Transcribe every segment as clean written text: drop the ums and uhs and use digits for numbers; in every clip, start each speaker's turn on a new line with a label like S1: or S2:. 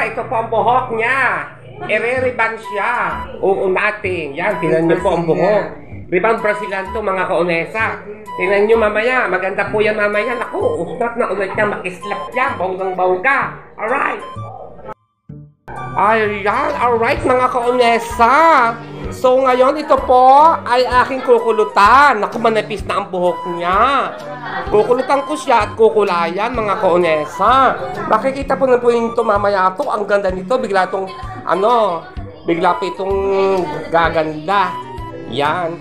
S1: ito po ang buhok niya. Ire-riban siya. Uunatin. Yan, tingnan niyo po ang buhok. Riban Brazilian to mga kaonesa. Tingnan niyo mamaya. Maganda po yan mamaya. Naku, usnat na ulit niya. Makislap yan. Bonggang-bongga. Alright. Ayan, alright mga kaonesa. So ngayon ito po ay aking kukulutan. Naku, manipis na ang buhok niya. Kukulutan ko siya at kukulayan mga kaonesa. Makikita po na po yung ito mamaya to. Ang ganda nito. Bigla itong bigla po itong gaganda. Yan.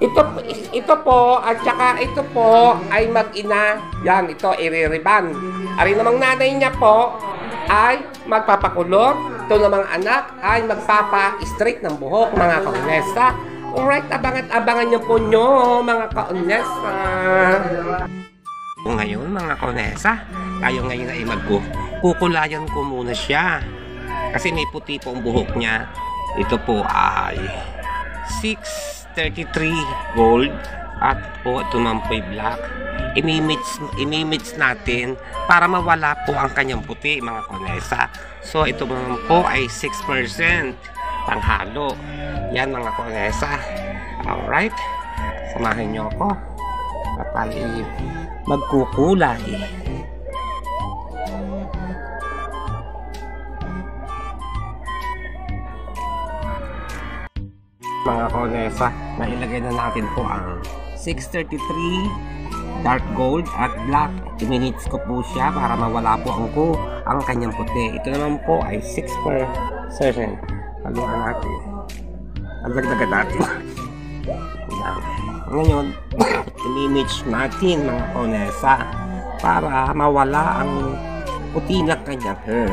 S1: Ito po at saka ito po ay mag-ina. Yan, ito iririban. Ari namang nanay niya po ay magpapakulot. Ito namang anak ay magpapa-straight ng buhok mga kaonesa. Alright, abangan nyo po mga kaonesa. Ngayon mga kaonesa, tayo ngayon ay magkukulayan ko muna siya. Kasi may puti po ang buhok niya. Ito po ay 633 gold. At po ito naman po ay black. Imimix natin para mawala po ang kanyang puti mga kaonesa. So ito naman po ay 6% panghalo. Yan mga kaonesa. Alright. Samahan nyo ako. At magkukulay. Mga kaonesa, nailagay na natin po ang 633 dark gold at black. I-minutes ko po siya para mawala po ang kanyang puti. Ito naman po ay 6%. Haluan natin. Alagdagan natin. Ngayon, i-image natin mga kaonesa para mawala ang puti ng kanyang hair.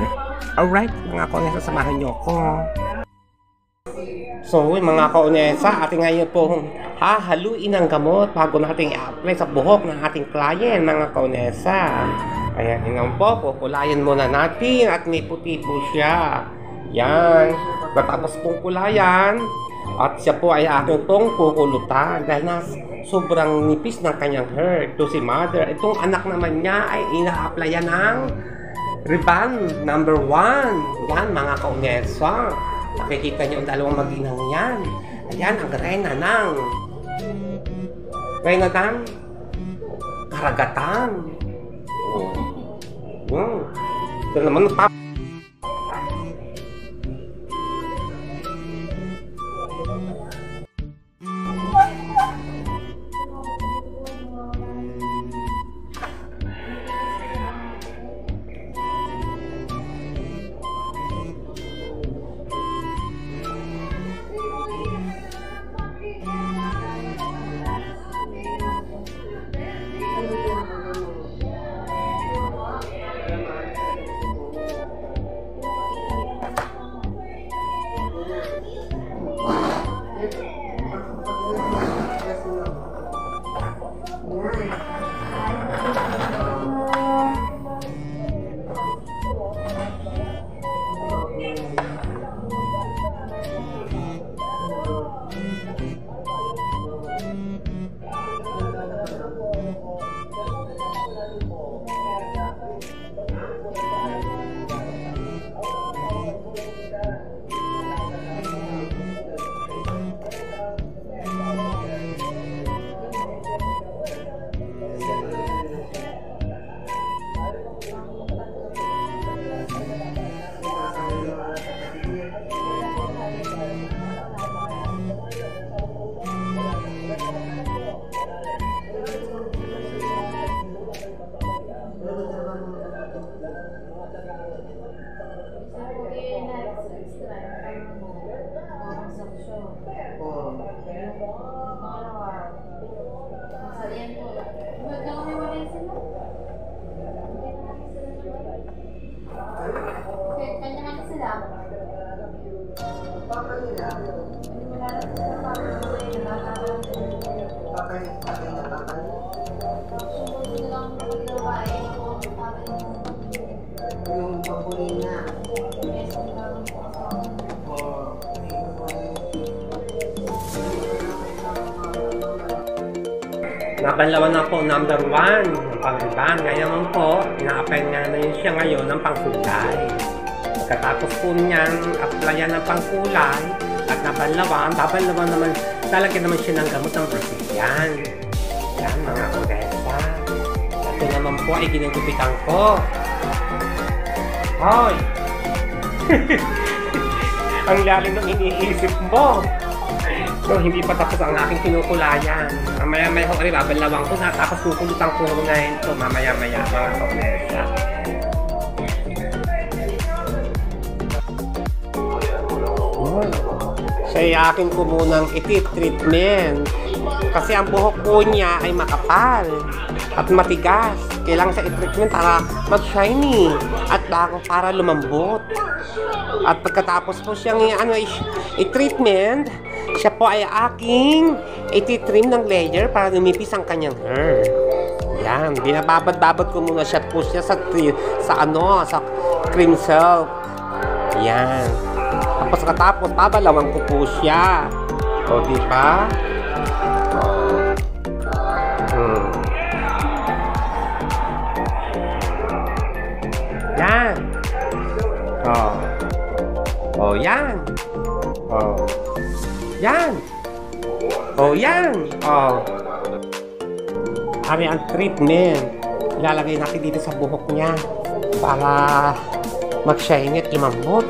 S1: Alright, mga kaonesa, samahan nyo ako. So, mga kaonesa, ating ngayon po hahaluin ang gamot bago natin i-apply sa buhok ng ating client, mga kaonesa. Ayan, yun po, kukulayan muna natin at may puti po siya. Yan, matapos pong kulayan at siya po ay aking pong kukulutan dahil na sobrang nipis ng kanyang hair. Ito si mother. Itong anak naman niya ay ina-applyan ng ribbon number 1. Yan, mga kaonesa. Nakikita niyo ang dalawang maginang yan. Ayan, ang reyna ng karagatan. Ito naman, Nabanlawan na po number 1 ng pangriban. Ngayon po, ina-apply nga na yun siya ngayon ng pangsulay. Pagkatapos po niyan, applyan ng pangkulay at nabanlawan naman, lalagyan naman siya ng gamot ng Brazilian. Yan, mga kodesa. Ito naman po ay ginugupitan ko. Hoy! Ang lalim ng iniisip mo. So, hindi pa tapos ang aking kinukulayan. Mamaya-maya ko rin, babanlawang ko na, tapos kukulutan ko ngayon ito. Mamaya-maya, mga kodesa. Siya akin ko munang iti-treatment. Kasi ang buhok po niya ay makapal at matigas. Kailangan sa i-treatment para mag-shiny at bago para lumambot. At pagkatapos po siyang i-treatment, siya po ay aking iti-trim ng layer para lumipis ang kanyang hair. Yan, binababad-babad ko muna siya po siya sa cream silk. Yan. Tapos katapos, babalawan ko po siya. O, diba? Yan. Oh, yan. Oh. Yan. Oh, yan. Oh. Ari ang treatment. Ilalagay natin dito sa buhok niya para mag-shine at lumambot.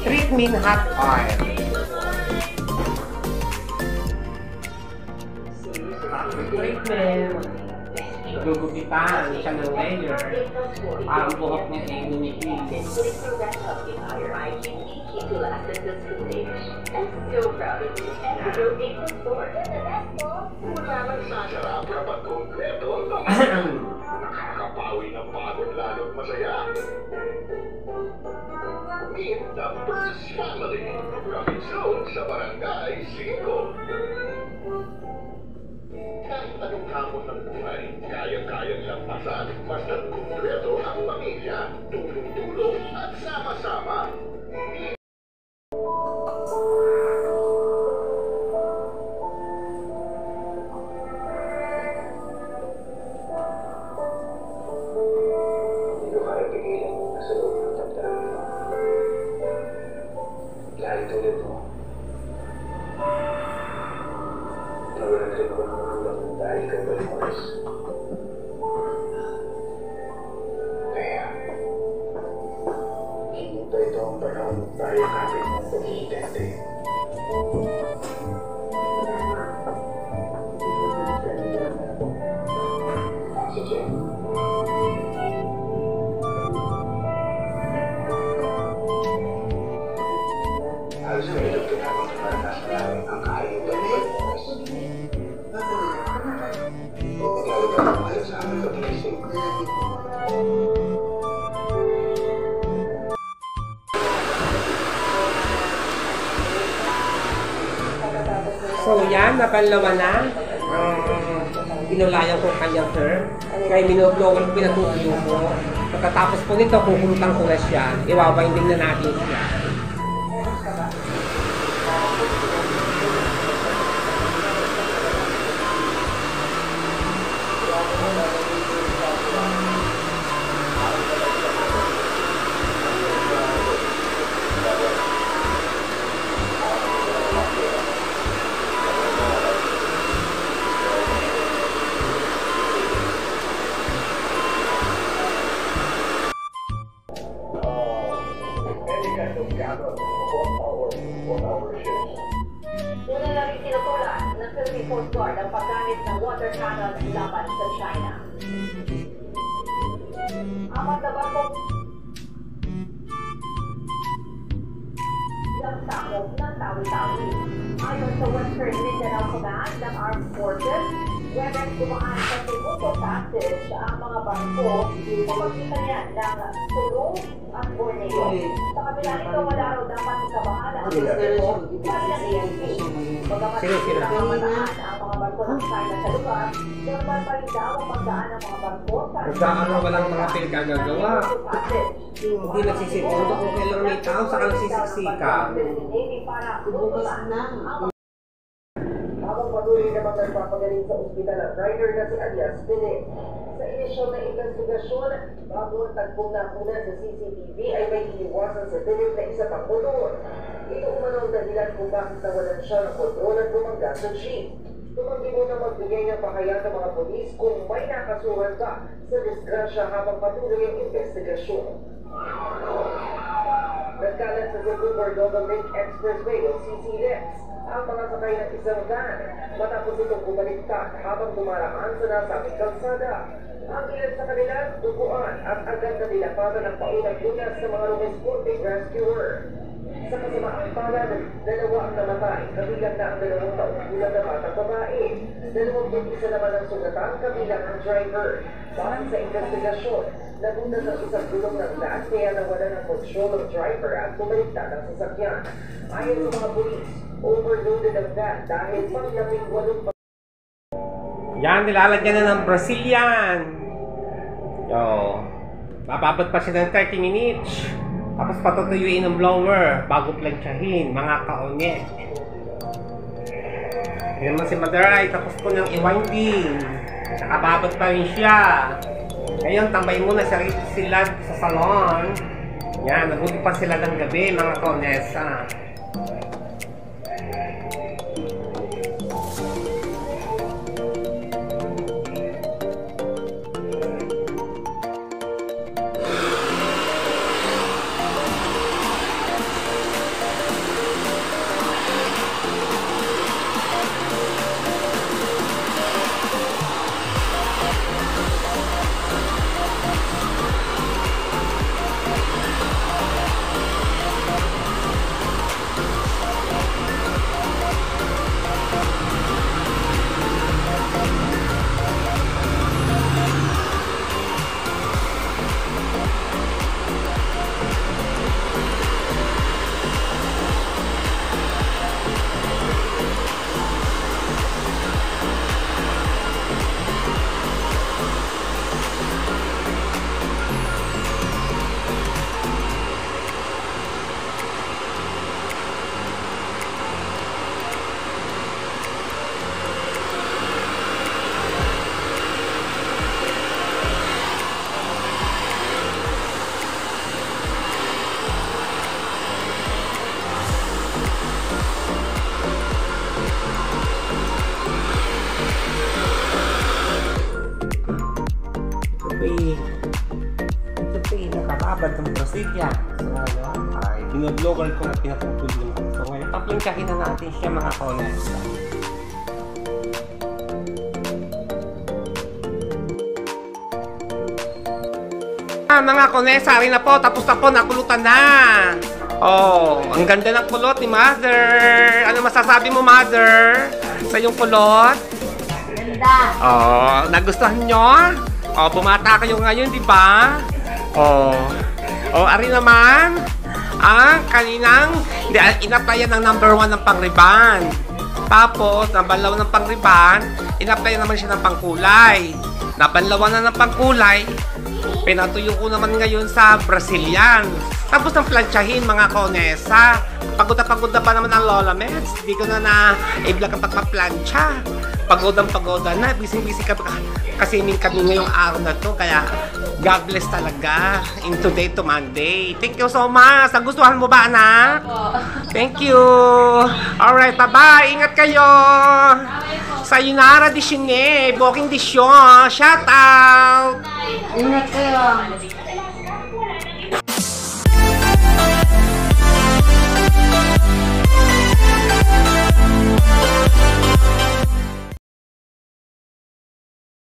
S1: Treatment hot oil. Treatment. Gugupitan siya ng layer. Parang buhok niya ay lumipis.
S2: Nakakapawi ng pagod lalo't masaya. Meet the First Family. Coming soon sa Barangay 5. Kahit anong hamon ng buhay, kayang-kayang lampasan. Basta't kumpleto ang pamilya, tulong-tulong at sama-sama. Hindi ko kaya pigilan yung nasa loob ng damdamin mo. Dahil tulad mo, nawalan rin ako ng ulam dahil kay Balmores. Kaya, hindi pa ito ang panahon tayo kapit ng pag-iintente. Si Jen. Halos kami ito ginagawa sa maranasan namin ang kahayupan ni Balmores. Naglalagay ang mahal sa aming pag-iisip.
S1: So yan, napanlawan na. Pinulayan ko kanyang hair. Kaya minoblowan ko pinatutuyo ko. Pagkatapos po nito, kukulutan ko na siya. Iwawinding na natin siya.
S3: Una lang isinutulan ng Philippine Coast Guard ang paggamit ng water cannon laban sa China. Apat na barkong nagsakop ng tawi-tawi. Ayon sa Western Mindanao Command ng Armed Forces, Webes dumaan sa Cebu Passage ang mga bangko sa pagitan niya ng Sulu at Borneo. Sa kabila nito, wala raw dapat ikabahan ang mga Cebu para ng ESP. Bagamat pinakamataan ang mga bangko ng China sa lugar, normal pa rin daw ang pagdaan ng mga bangko sa
S1: walang mga pinagagawa.
S4: Hindi nagsisiksika kung kailang may tao, saka nagsisiksika.
S3: Bukas na.
S5: Habang patuloy naman nagpapagaling sa ospital ang rider na si Alias Pinit. Sa inisyal na investigasyon, bago ang tagpong nakunan sa CCTV ay may iniwasan sa Pinit na isa pang motor. Ito umanong dahilan kung bakit nawalan siya ng kontrol at bumangga sa jeep. Tumanggi muna magbigay ng pakayag ng mga polis kung may nakasuhan ba sa disgrasya habang patuloy ang investigasyon. Nagkalat sa Cebu Cordova Link Expressway o CCLEX ang mga sakay ng isang van matapos itong bumaliktad habang dumaraan sa nasabing kalsada. Ang ilan sa kanila duguan at agad na nilapatan ng paunang lunas sa mga rescue rescuer. Sa kasamaang palad, dalawa ang namatay, kabilang na ang 2 taong gulang na batang babae. 21 naman ang sugatan, kabilang ang driver. Base sa investigasyon, nabunas ang isang gulong ng van kaya nawala ng control ng driver at bumaliktad ang sasakyan. Ayon sa mga pulis, overloaded ang van dahil pang-18 pa.
S1: Yan, nilalagyan na ng Brazilian. Yo, bababot pa siya ng 30 minutes. Tapos patutuyuin ng blower bago planchahin, mga kaonye. Yan naman si Madaray, tapos ko nang i-winding. Nakababot pa rin siya. Ngayon, tambay muna sila sa salon. Yan, nabuti pa sila ng gabi, mga kaonesa. Nakababad ng Brazilian. So, ay binoblower ko na pinaputulong ko. So, ngayon, paplangkahin na natin siya, mga konesa. Mga konesa, rin na po. Tapos na po, nakulutan na. Oh, ang ganda ng kulot ni Mother. Ano masasabi mo, Mother? Sa yung kulot?
S3: Ganda.
S1: Oh, nagustuhan nyo? Oh, bumata kayo ngayon, di ba? Oh, ari naman ang kaninang inaplayan ng number 1 ng pangriban. Tapos, nabalaw ng pangriban, inaplayan naman siya ng pangkulay. Nabanlawan na ng pangkulay, pinatuyo ko naman ngayon sa Brazilian. Tapos ng planchahin, mga konesa. Pagod na pa naman ang Lola Meds. Hindi ko na i-vlog ang pagpa-plancha. Pagoda na. Busy kasi kami ngayong araw na to. Kaya God bless talaga. In today to Monday. Thank you so much. Nagustuhan mo ba, anak? Thank you. Alright, bye-bye. Ingat kayo. Sayonara Dishine. Booking Dishon. Shout out.
S3: Ingat kayo.